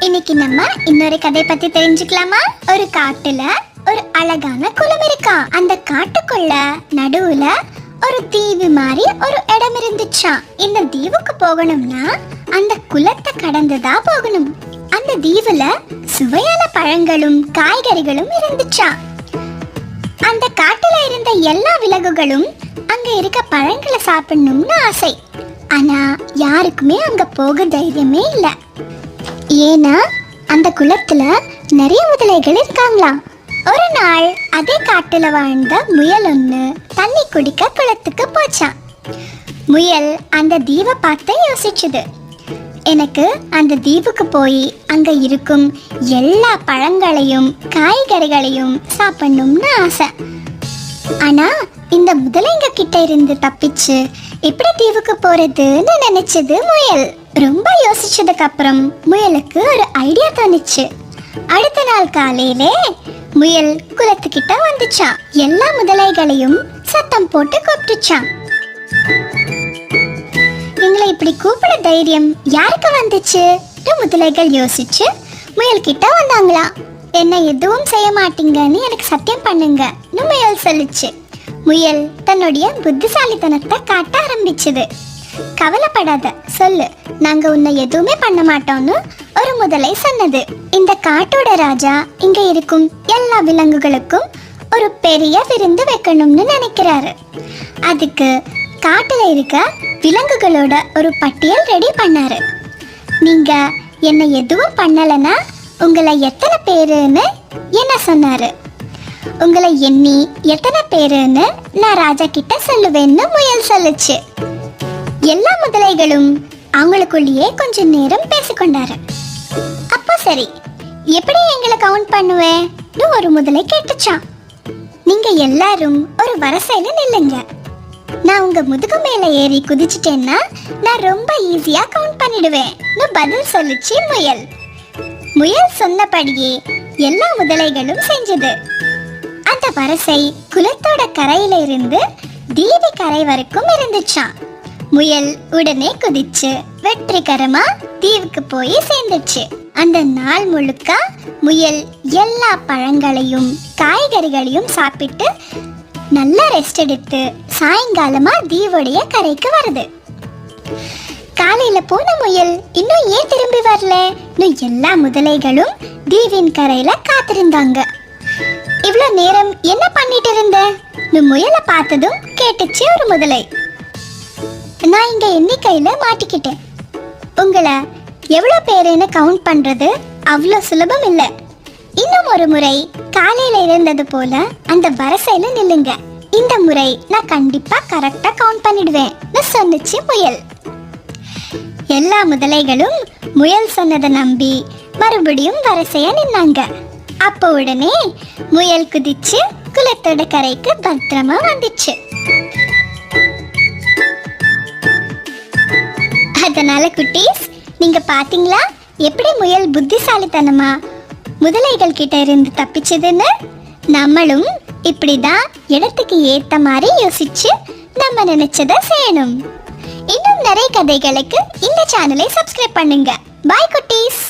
இன்னைக்கு நம்ம இன்னொரு கதை பத்தி தெரிஞ்சுக்கலாமா? ஒரு காட்டுல ஒரு அழகான குளம் இருக்கா. அந்த காட்டுக்குள்ள நடுவுல ஒரு தீவு மாதிரி ஒரு இடம் இருந்துச்சாம். இந்த தீவுக்கு போகணும்னா அந்த குளத்தை கடந்துதான் போகணும். அந்த தீவுல சுவையான பழங்களும் காய்கறிகளும் இருந்துச்சாம். அந்த காட்டுல இருந்த எல்லா விலங்குகளும் அங்க இருக்க பழங்களை சாப்பிடணும்னு ஆசை. ஆனா யாருக்குமே அங்க போக தைரியமே இல்ல. ஏன்னா அந்த குளத்துல நிறைய முதலைகள் இருக்காங்களாம். ஒரு நாள் அதே காட்டுல வாழ்ந்த முயல் ஒண்ணு தண்ணி குடிக்க குளத்துக்கு போச்சான். முயல் அந்த தீவை பார்த்து யோசிச்சுது, எனக்கு அந்த தீவுக்கு போய் அங்க இருக்கும் எல்லா பழங்களையும் காய்கறிகளையும் சாப்பிடணும்னு ஆசை. ஆனா இந்த முதலைங்க கிட்ட இருந்து தப்பிச்சு எப்படி தீவுக்கு போறதுன்னு நினைச்சது முயல். ரொம்ப யோசிச்சதுக்கு அப்புறம் முயலுக்கு ஒரு ஐடியா தோணுச்சு. அடுத்த நாள் காலையிலே முயல் குளத்துக்கிட்ட வந்துச்சான். எல்லா முதலைகளையும் சத்தம் போட்டு கூப்பிட்டுச்சான். எங்களை இப்படி கூப்பிட தைரியம் யாருக்கு வந்துச்சு? முதலைகள் யோசிச்சு முயல் கிட்ட வந்தாங்களா. என்ன எதுவும் செய்ய மாட்டீங்கன்னு எனக்கு சத்தியம் பண்ணுங்க முயல் சொல்லுச்சு. முயல் தன்னுடைய புத்திசாலித்தனத்தை காட்ட ஆரம்பிச்சது. கவலைப்படாத, சொல்லு, நாங்க உன்னை எதுவுமே பண்ண மாட்டோம்னு ஒரு முதலை சொன்னது. இந்த காட்டோட ராஜா இங்க இருக்கும் எல்லா விலங்குகளுக்கும் ஒரு பெரிய விருந்து வைக்கணும்னு நினைக்கிறாரு. அதுக்கு காட்டுல இருக்க விலங்குகளோட ஒரு பட்டியல் ரெடி பண்ணாரு. நீங்க என்ன எதுவும் பண்ணலன்னா உங்களை எத்தனை பேருன்னு என்ன சொன்னாரு. உங்களை எண்ணி எத்தனை பேருன்னு நான் ராஜா கிட்ட சொல்லுவேன்னு முயல் சொல்லுச்சு. எல்லா முதலைகளும் அவங்களுக்குள்ளேயே கொஞ்ச நேரம் பேசிக்கொண்டாரு. அப்போ சரி, எப்படி எங்களை கவுண்ட் பண்ணுவேன்னு ஒரு முதலை கேட்டுச்சான். நீங்க எல்லாரும் ஒரு வரிசையில நில்லுங்க. நான் உங்க முதுகு மேல ஏறி குதிச்சிட்டேன்னா நான் ரொம்ப ஈஸியா கவுண்ட் பண்ணிடுவேன்னு பதில் சொல்லுச்சு முயல். முயல் சொன்னபடியே எல்லா முதலைகளும் செஞ்சது. அந்த வரிசை குளத்தோட கரையில இருந்து தீவி கரை வரைக்கும் இருந்துச்சான். முயல் உடனே குதிச்சு வெற்றிகரமா தீவுக்கு போய் சேர்ந்துச்சு. அந்த நாள் முழுக்க முயல் எல்லா பழங்களையும் காய்கறிகளையும் சாப்பிட்டு நல்லா ரெஸ்ட் எடுத்து சாயங்காலமா தீவுடைய கரைக்கு வருது. காலையில போன முயல் இன்னும் ஏன் திரும்பி வரல? எல்லா முதலைகளும் தீவின் கரையில காத்திருந்தாங்க. இவ்வளவு நேரம் என்ன பண்ணிட்டு இருந்த? முயலை பார்த்ததும் கேட்டுச்சு ஒரு முதலை. நான் இங்க எண்ணிக்கையில மாட்டிக்கிட்டேன். உங்களை எவ்வளவு பேருன்னு கவுண்ட் பண்றது அவ்வளவு சுலபம் இல்லை. இன்னும் ஒரு முறை காலையில இருந்தது போல அந்த வரிசையில நில்லுங்க. இந்த முறை நான் கண்டிப்பா கரெக்டா கவுண்ட் பண்ணிடுவேன் சொன்னுச்சு முயல். எல்லா முதலைகளும் முயல் சொன்னதை நம்பி மறுபடியும் வரிசையா நின்னாங்க. அப்போ உடனே முயல் குதிச்சு குளத்தோட கரைக்கு பத்திரமா வந்துச்சு. அதனால குட்டீஸ், நீங்க பாத்தீங்களா எப்படி முயல் புத்திசாலித்தனமா முதலைகள் கிட்ட இருந்து தப்பிச்சதுன்னு? நம்மளும் இப்படிதான் இடத்துக்கு ஏத்த மாதிரி யோசிச்சு நம்ம நினைச்சதை செய்யணும். இன்னும் நிறைய கதைகளுக்கு இந்த சேனலை சப்ஸ்கிரைப் பண்ணுங்க. பாய் குட்டீஸ்.